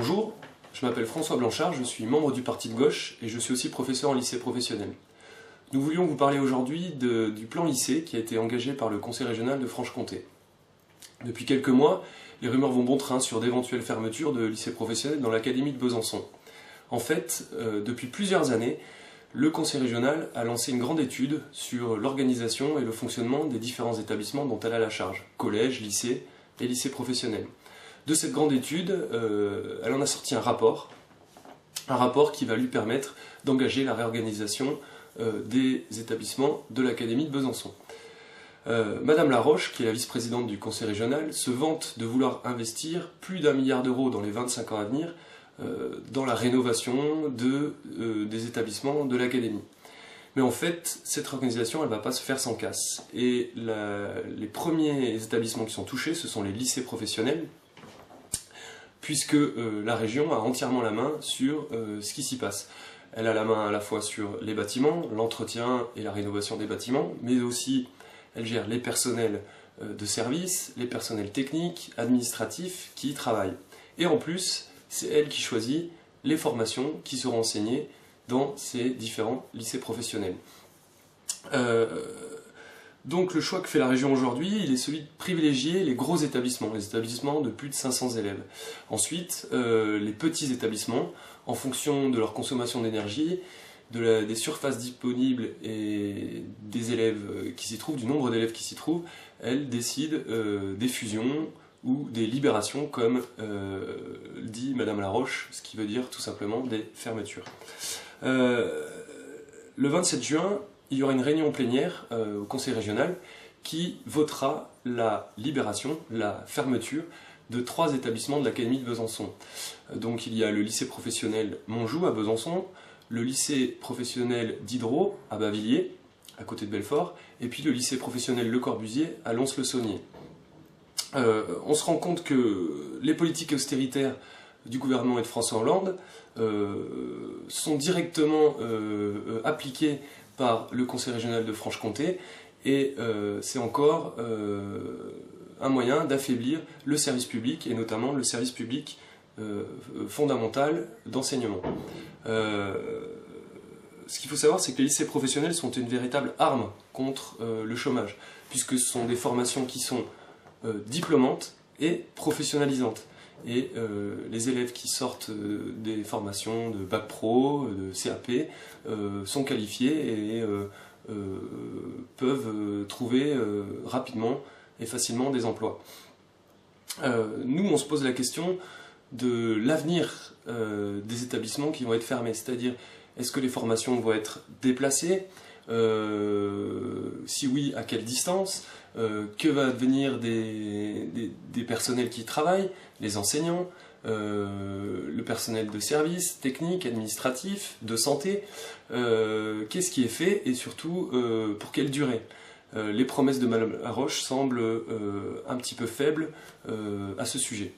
Bonjour, je m'appelle François Blanchard, je suis membre du Parti de gauche et je suis aussi professeur en lycée professionnel. Nous voulions vous parler aujourd'hui du plan lycée qui a été engagé par le Conseil régional de Franche-Comté. Depuis quelques mois, les rumeurs vont bon train sur d'éventuelles fermetures de lycées professionnels dans l'académie de Besançon. En fait, depuis plusieurs années, le Conseil régional a lancé une grande étude sur l'organisation et le fonctionnement des différents établissements dont elle a la charge, collèges, lycées et lycées professionnels. De cette grande étude, elle en a sorti un rapport qui va lui permettre d'engager la réorganisation des établissements de l'Académie de Besançon. Madame Laroche, qui est la vice-présidente du Conseil régional, se vante de vouloir investir plus d'1 milliard d'euros dans les 25 ans à venir dans la rénovation des établissements de l'Académie. Mais en fait, cette organisation, elle ne va pas se faire sans casse. Et les premiers établissements qui sont touchés, ce sont les lycées professionnels, puisque la région a entièrement la main sur ce qui s'y passe. Elle a la main à la fois sur les bâtiments, l'entretien et la rénovation des bâtiments, mais aussi elle gère les personnels de service, les personnels techniques, administratifs qui y travaillent. Et en plus, c'est elle qui choisit les formations qui seront enseignées dans ces différents lycées professionnels. Donc le choix que fait la région aujourd'hui, il est celui de privilégier les gros établissements, les établissements de plus de 500 élèves. Ensuite, les petits établissements, en fonction de leur consommation d'énergie, des surfaces disponibles et des élèves qui s'y trouvent, du nombre d'élèves qui s'y trouvent, elles décident des fusions ou des libérations, comme dit Madame Laroche, ce qui veut dire tout simplement des fermetures. Le 27 juin, il y aura une réunion plénière au Conseil régional qui votera la libération, la fermeture de 3 établissements de l'Académie de Besançon. Donc il y a le lycée professionnel Montjoux à Besançon, le lycée professionnel d'Hydro à Bavilliers, à côté de Belfort, et puis le lycée professionnel Le Corbusier à Lons-le-Saunier. On se rend compte que les politiques austéritaires du gouvernement et de François Hollande sont directement appliquées par le Conseil régional de Franche-Comté et c'est encore un moyen d'affaiblir le service public et notamment le service public fondamental d'enseignement. Ce qu'il faut savoir, c'est que les lycées professionnels sont une véritable arme contre le chômage, puisque ce sont des formations qui sont diplômantes et professionnalisantes. Et les élèves qui sortent des formations de bac pro, de CAP, sont qualifiés et peuvent trouver rapidement et facilement des emplois. Nous, on se pose la question de l'avenir des établissements qui vont être fermés, c'est-à-dire est-ce que les formations vont être déplacées, si oui, à quelle distance, que va devenir des personnels qui y travaillent, les enseignants, le personnel de service, technique, administratif, de santé, qu'est-ce qui est fait et surtout pour quelle durée. Les promesses de Mme Laroche semblent un petit peu faibles à ce sujet.